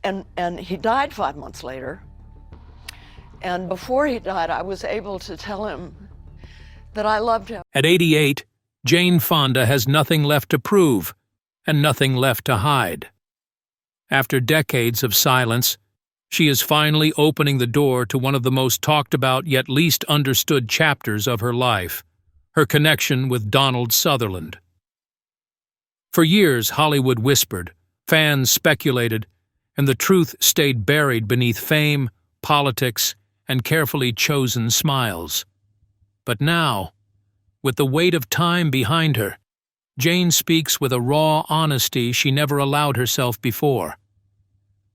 And he died 5 months later. And before he died, I was able to tell him that I loved him. At 88, Jane Fonda has nothing left to prove and nothing left to hide. After decades of silence, she is finally opening the door to one of the most talked about yet least understood chapters of her life, her connection with Donald Sutherland. For years, Hollywood whispered, fans speculated, and the truth stayed buried beneath fame, politics, and carefully chosen smiles. But now, with the weight of time behind her, Jane speaks with a raw honesty she never allowed herself before.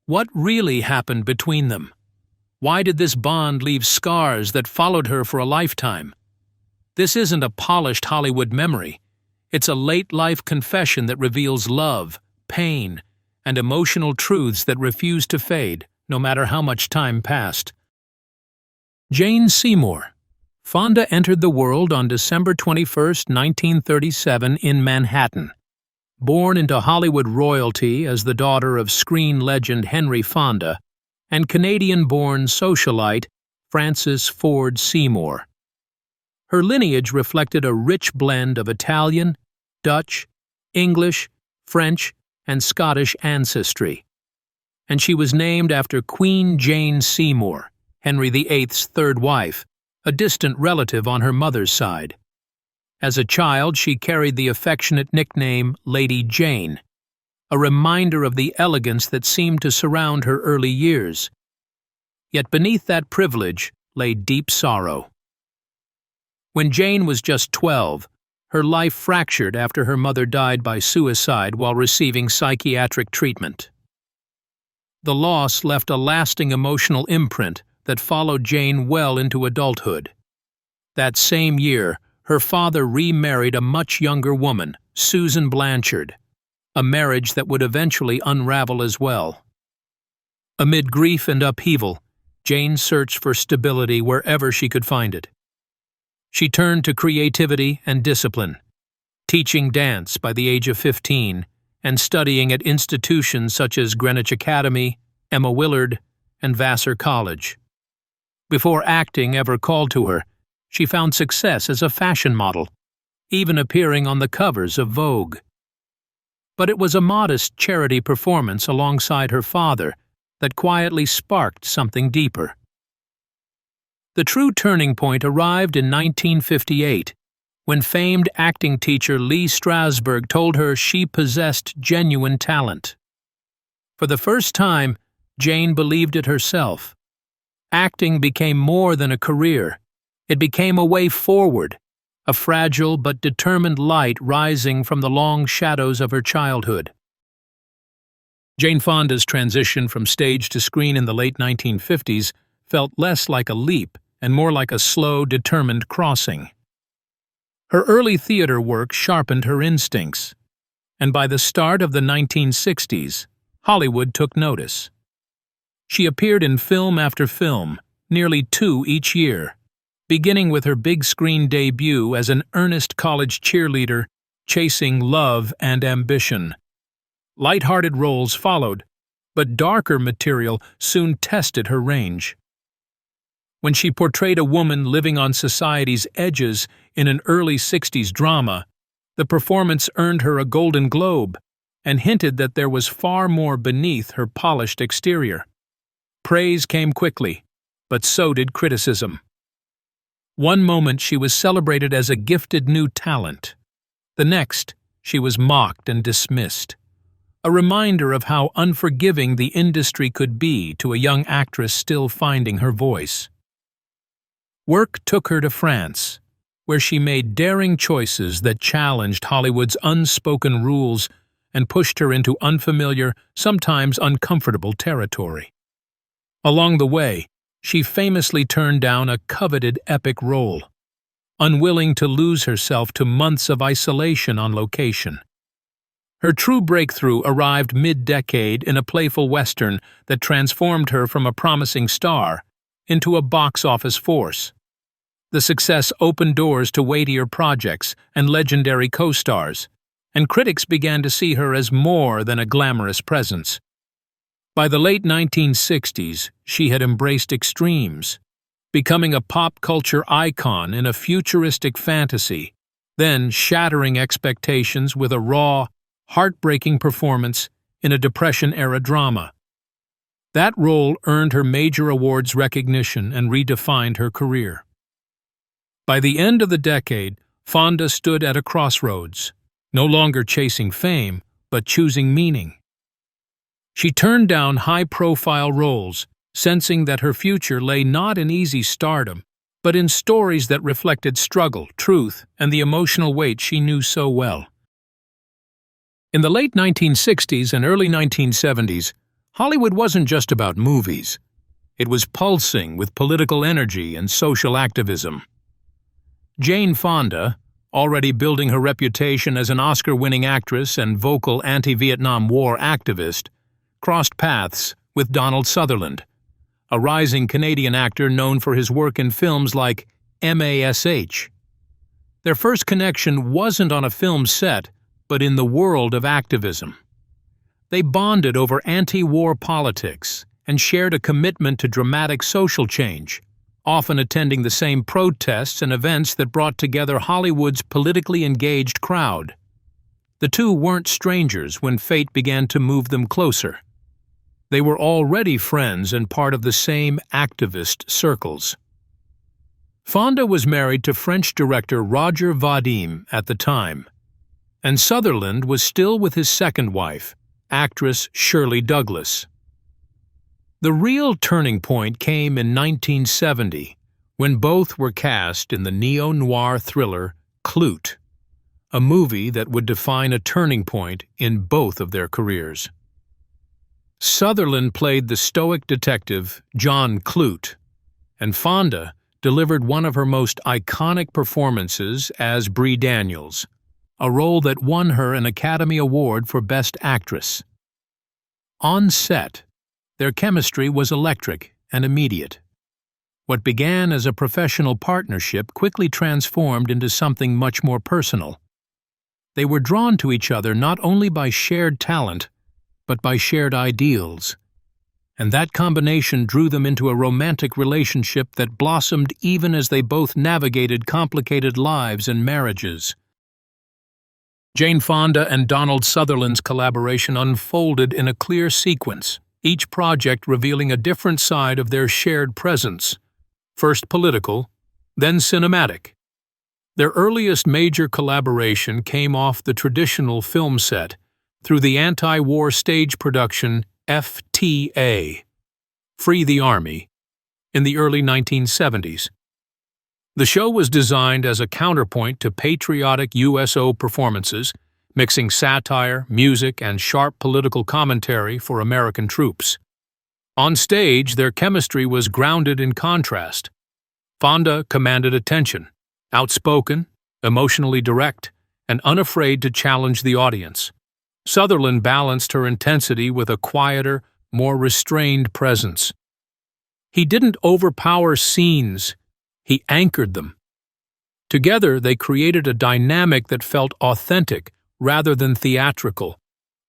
What really happened between them? Why did this bond leave scars that followed her for a lifetime? This isn't a polished Hollywood memory. It's a late-life confession that reveals love, pain, and emotional truths that refuse to fade, no matter how much time passed. Jane Seymour. Fonda entered the world on December 21, 1937 in Manhattan. Born into Hollywood royalty as the daughter of screen legend Henry Fonda and Canadian-born socialite Frances Ford Seymour. Her lineage reflected a rich blend of Italian, Dutch, English, French, and Scottish ancestry. And she was named after Queen Jane Seymour, Henry VIII's third wife, a distant relative on her mother's side. As a child, she carried the affectionate nickname Lady Jane, a reminder of the elegance that seemed to surround her early years. Yet beneath that privilege lay deep sorrow. When Jane was just 12, her life fractured after her mother died by suicide while receiving psychiatric treatment. The loss left a lasting emotional imprint that followed Jane well into adulthood. That same year, her father remarried a much younger woman, Susan Blanchard, a marriage that would eventually unravel as well. Amid grief and upheaval, Jane searched for stability wherever she could find it. She turned to creativity and discipline, teaching dance by the age of 15 and studying at institutions such as Greenwich Academy, Emma Willard, and Vassar College. Before acting ever called to her, she found success as a fashion model, even appearing on the covers of Vogue. But it was a modest charity performance alongside her father that quietly sparked something deeper. The true turning point arrived in 1958, when famed acting teacher Lee Strasberg told her she possessed genuine talent. For the first time, Jane believed it herself. Acting became more than a career. It became a way forward, a fragile but determined light rising from the long shadows of her childhood. Jane Fonda's transition from stage to screen in the late 1950s felt less like a leap and more like a slow, determined crossing. Her early theater work sharpened her instincts, and by the start of the 1960s, Hollywood took notice. She appeared in film after film, nearly 2 each year, beginning with her big-screen debut as an earnest college cheerleader chasing love and ambition. Light-hearted roles followed, but darker material soon tested her range. When she portrayed a woman living on society's edges in an early 60s drama, the performance earned her a Golden Globe and hinted that there was far more beneath her polished exterior. Praise came quickly, but so did criticism. One moment she was celebrated as a gifted new talent. The next, she was mocked and dismissed. A reminder of how unforgiving the industry could be to a young actress still finding her voice. Work took her to France, where she made daring choices that challenged Hollywood's unspoken rules and pushed her into unfamiliar, sometimes uncomfortable territory. Along the way, she famously turned down a coveted epic role, unwilling to lose herself to months of isolation on location. Her true breakthrough arrived mid-decade in a playful western that transformed her from a promising star into a box office force. The success opened doors to weightier projects and legendary co-stars, and critics began to see her as more than a glamorous presence. By the late 1960s, she had embraced extremes, becoming a pop culture icon in a futuristic fantasy, then shattering expectations with a raw, heartbreaking performance in a Depression-era drama. That role earned her major awards recognition and redefined her career. By the end of the decade, Fonda stood at a crossroads, no longer chasing fame, but choosing meaning. She turned down high-profile roles, sensing that her future lay not in easy stardom, but in stories that reflected struggle, truth, and the emotional weight she knew so well. In the late 1960s and early 1970s, Hollywood wasn't just about movies. It was pulsing with political energy and social activism. Jane Fonda, already building her reputation as an Oscar-winning actress and vocal anti-Vietnam War activist, crossed paths with Donald Sutherland, a rising Canadian actor known for his work in films like MASH. Their first connection wasn't on a film set, but in the world of activism. They bonded over anti-war politics and shared a commitment to dramatic social change, often attending the same protests and events that brought together Hollywood's politically engaged crowd. The two weren't strangers when fate began to move them closer. They were already friends and part of the same activist circles. Fonda was married to French director Roger Vadim at the time, and Sutherland was still with his second wife, actress Shirley Douglas. The real turning point came in 1970, when both were cast in the neo-noir thriller Klute, a movie that would define a turning point in both of their careers. Sutherland played the stoic detective John Klute, and Fonda delivered one of her most iconic performances as Bree Daniels, a role that won her an Academy Award for Best Actress. On set, their chemistry was electric and immediate. What began as a professional partnership quickly transformed into something much more personal. They were drawn to each other not only by shared talent, but by shared ideals. And that combination drew them into a romantic relationship that blossomed even as they both navigated complicated lives and marriages. Jane Fonda and Donald Sutherland's collaboration unfolded in a clear sequence, each project revealing a different side of their shared presence, first political, then cinematic. Their earliest major collaboration came off the traditional film set through the anti-war stage production FTA, Free the Army, in the early 1970s. The show was designed as a counterpoint to patriotic USO performances, mixing satire, music, and sharp political commentary for American troops. On stage, their chemistry was grounded in contrast. Fonda commanded attention, outspoken, emotionally direct, and unafraid to challenge the audience. Sutherland balanced her intensity with a quieter, more restrained presence. He didn't overpower scenes, he anchored them. Together, they created a dynamic that felt authentic rather than theatrical,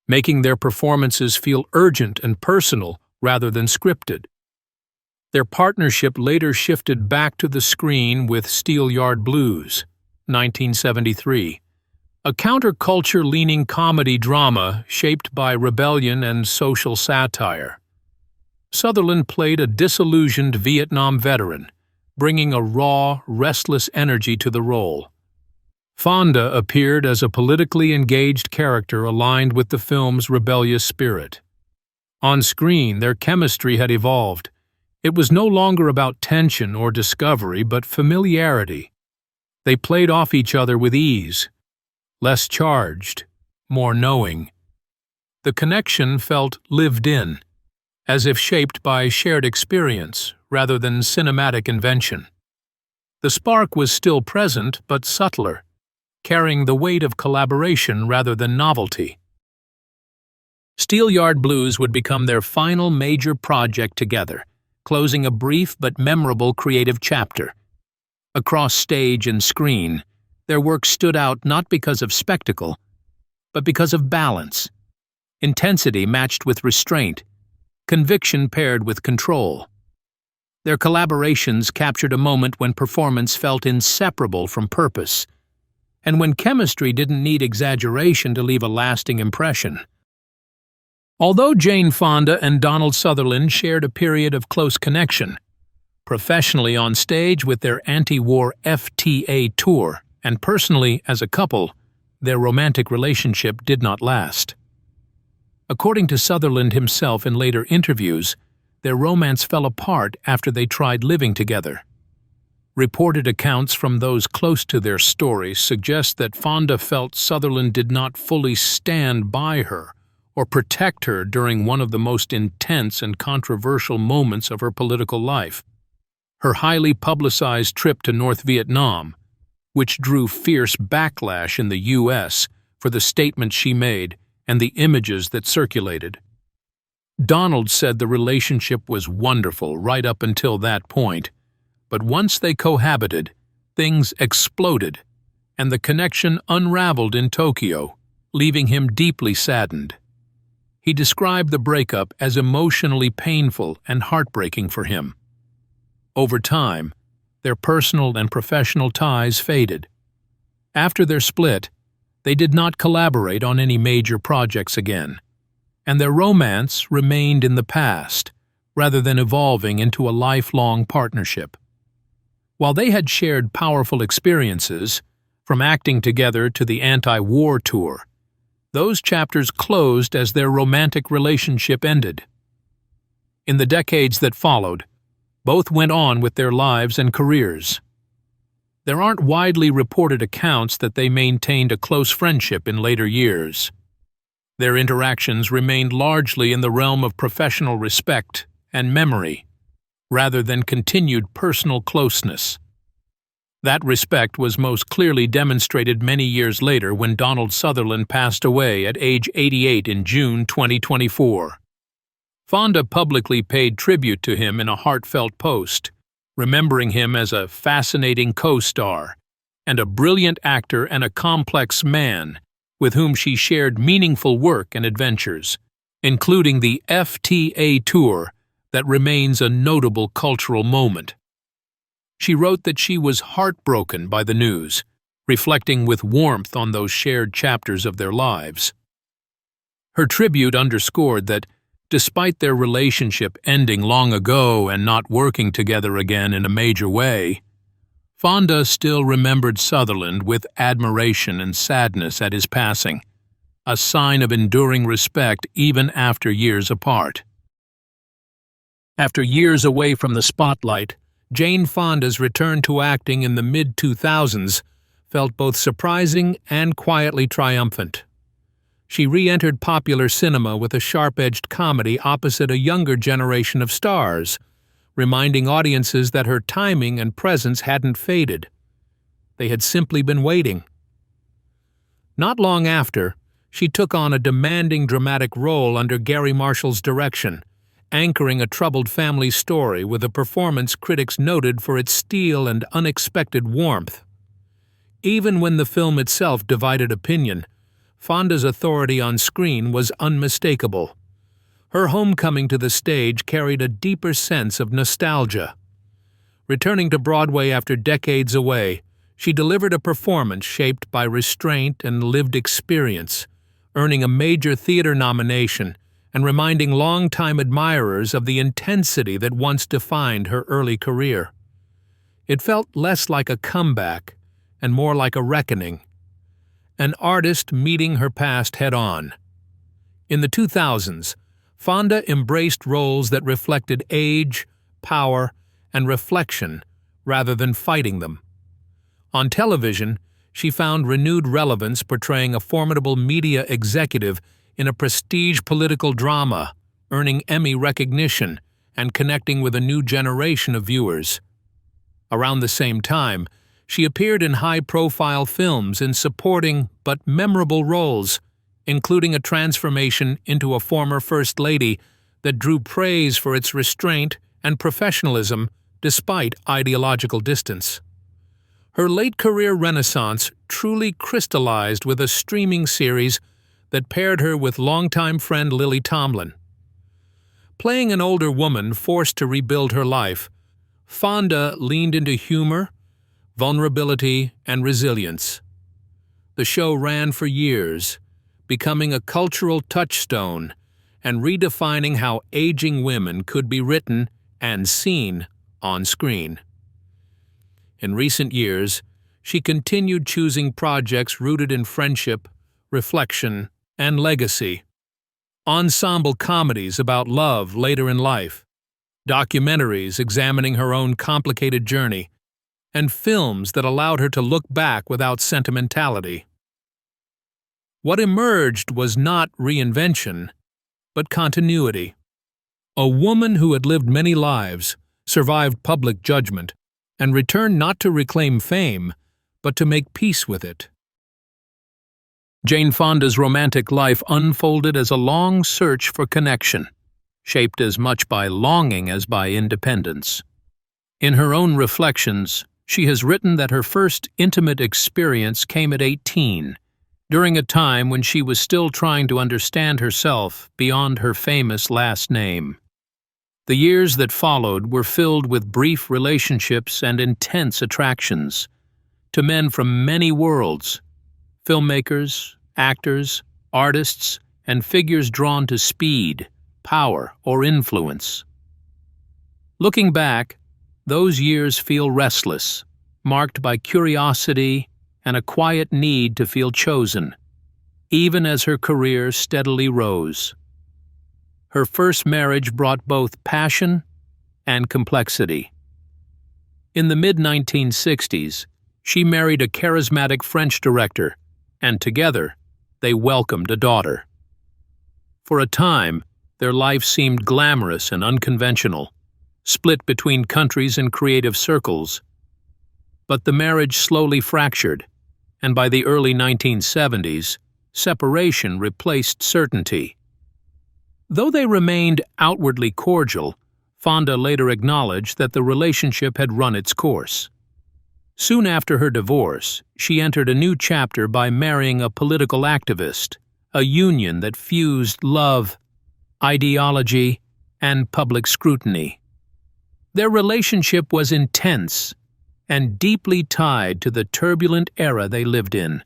making their performances feel urgent and personal rather than scripted. Their partnership later shifted back to the screen with Steelyard Blues, 1973, a counterculture-leaning comedy drama shaped by rebellion and social satire. Sutherland played a disillusioned Vietnam veteran, bringing a raw, restless energy to the role. Fonda appeared as a politically engaged character aligned with the film's rebellious spirit. On screen, their chemistry had evolved. It was no longer about tension or discovery, but familiarity. They played off each other with ease, less charged, more knowing. The connection felt lived in, as if shaped by shared experience rather than cinematic invention. The spark was still present, but subtler, carrying the weight of collaboration rather than novelty. Steelyard Blues would become their final major project together, closing a brief but memorable creative chapter. Across stage and screen, their work stood out not because of spectacle, but because of balance. Intensity matched with restraint, conviction paired with control. Their collaborations captured a moment when performance felt inseparable from purpose, and when chemistry didn't need exaggeration to leave a lasting impression. Although Jane Fonda and Donald Sutherland shared a period of close connection, professionally on stage with their anti-war FTA tour, and personally as a couple, their romantic relationship did not last. According to Sutherland himself in later interviews, their romance fell apart after they tried living together. Reported accounts from those close to their story suggest that Fonda felt Sutherland did not fully stand by her or protect her during one of the most intense and controversial moments of her political life, her highly publicized trip to North Vietnam, which drew fierce backlash in the U.S. for the statements she made and the images that circulated. Donald said the relationship was wonderful right up until that point, but once they cohabited, things exploded, and the connection unraveled in Tokyo, leaving him deeply saddened. He described the breakup as emotionally painful and heartbreaking for him. Over time, their personal and professional ties faded. After their split, they did not collaborate on any major projects again, and their romance remained in the past rather than evolving into a lifelong partnership. While they had shared powerful experiences, from acting together to the anti-war tour, those chapters closed as their romantic relationship ended. In the decades that followed, both went on with their lives and careers. There aren't widely reported accounts that they maintained a close friendship in later years. Their interactions remained largely in the realm of professional respect and memory, rather than continued personal closeness. That respect was most clearly demonstrated many years later when Donald Sutherland passed away at age 88 in June 2024. Fonda publicly paid tribute to him in a heartfelt post, remembering him as a fascinating co-star and a brilliant actor and a complex man with whom she shared meaningful work and adventures, including the FTA tour that remains a notable cultural moment. She wrote that she was heartbroken by the news, reflecting with warmth on those shared chapters of their lives. Her tribute underscored that, despite their relationship ending long ago and not working together again in a major way, Fonda still remembered Sutherland with admiration and sadness at his passing, a sign of enduring respect even after years apart. After years away from the spotlight, Jane Fonda's return to acting in the mid-2000s felt both surprising and quietly triumphant. She re-entered popular cinema with a sharp-edged comedy opposite a younger generation of stars, reminding audiences that her timing and presence hadn't faded. They had simply been waiting. Not long after, she took on a demanding dramatic role under Gary Marshall's direction, anchoring a troubled family story with a performance critics noted for its steel and unexpected warmth. Even when the film itself divided opinion, Fonda's authority on screen was unmistakable. Her homecoming to the stage carried a deeper sense of nostalgia. Returning to Broadway after decades away, she delivered a performance shaped by restraint and lived experience, earning a major theater nomination and reminding longtime admirers of the intensity that once defined her early career. It felt less like a comeback and more like a reckoning, an artist meeting her past head-on. In the 2000s, Fonda embraced roles that reflected age, power, and reflection rather than fighting them. On television, she found renewed relevance portraying a formidable media executive in a prestige political drama, earning Emmy recognition and connecting with a new generation of viewers. Around the same time, she appeared in high-profile films in supporting but memorable roles, including a transformation into a former First Lady that drew praise for its restraint and professionalism despite ideological distance. Her late-career renaissance truly crystallized with a streaming series that paired her with longtime friend Lily Tomlin. Playing an older woman forced to rebuild her life, Fonda leaned into humor, vulnerability, and resilience. The show ran for years, becoming a cultural touchstone and redefining how aging women could be written and seen on screen. In recent years, she continued choosing projects rooted in friendship, reflection, and legacy. Ensemble comedies about love later in life, documentaries examining her own complicated journey, and films that allowed her to look back without sentimentality. What emerged was not reinvention, but continuity. A woman who had lived many lives, survived public judgment, and returned not to reclaim fame, but to make peace with it. Jane Fonda's romantic life unfolded as a long search for connection, shaped as much by longing as by independence. In her own reflections, she has written that her first intimate experience came at 18, during a time when she was still trying to understand herself beyond her famous last name. The years that followed were filled with brief relationships and intense attractions to men from many worlds, filmmakers, actors, artists, and figures drawn to speed, power, or influence. Looking back, those years feel restless, marked by curiosity and a quiet need to feel chosen, even as her career steadily rose. Her first marriage brought both passion and complexity. In the mid-1960s, she married a charismatic French director, and together, they welcomed a daughter. For a time, their life seemed glamorous and unconventional, split between countries and creative circles. But the marriage slowly fractured, and by the early 1970s, separation replaced certainty. Though they remained outwardly cordial, Fonda later acknowledged that the relationship had run its course. Soon after her divorce, she entered a new chapter by marrying a political activist, a union that fused love, ideology, and public scrutiny. Their relationship was intense and deeply tied to the turbulent era they lived in.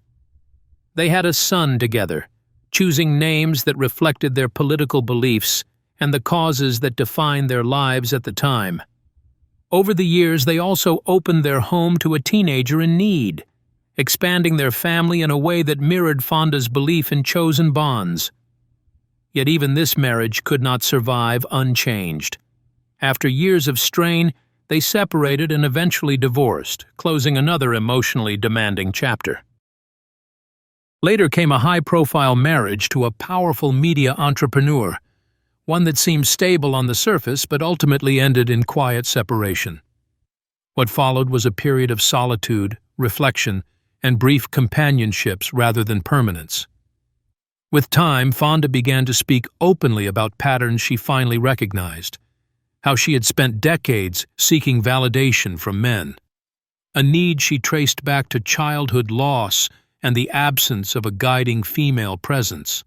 They had a son together, choosing names that reflected their political beliefs and the causes that defined their lives at the time. Over the years, they also opened their home to a teenager in need, expanding their family in a way that mirrored Fonda's belief in chosen bonds. Yet even this marriage could not survive unchanged. After years of strain, they separated and eventually divorced, closing another emotionally demanding chapter. Later came a high-profile marriage to a powerful media entrepreneur, one that seemed stable on the surface but ultimately ended in quiet separation. What followed was a period of solitude, reflection, and brief companionships rather than permanence. With time, Fonda began to speak openly about patterns she finally recognized, how she had spent decades seeking validation from men, a need she traced back to childhood loss and the absence of a guiding female presence.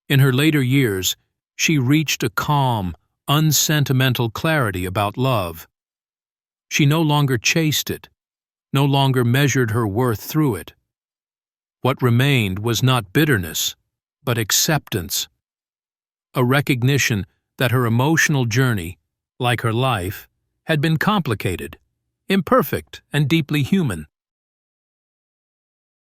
In her later years, she reached a calm, unsentimental clarity about love. She no longer chased it, no longer measured her worth through it. What remained was not bitterness, but acceptance, a recognition that her emotional journey, like her life, had been complicated, imperfect, and deeply human.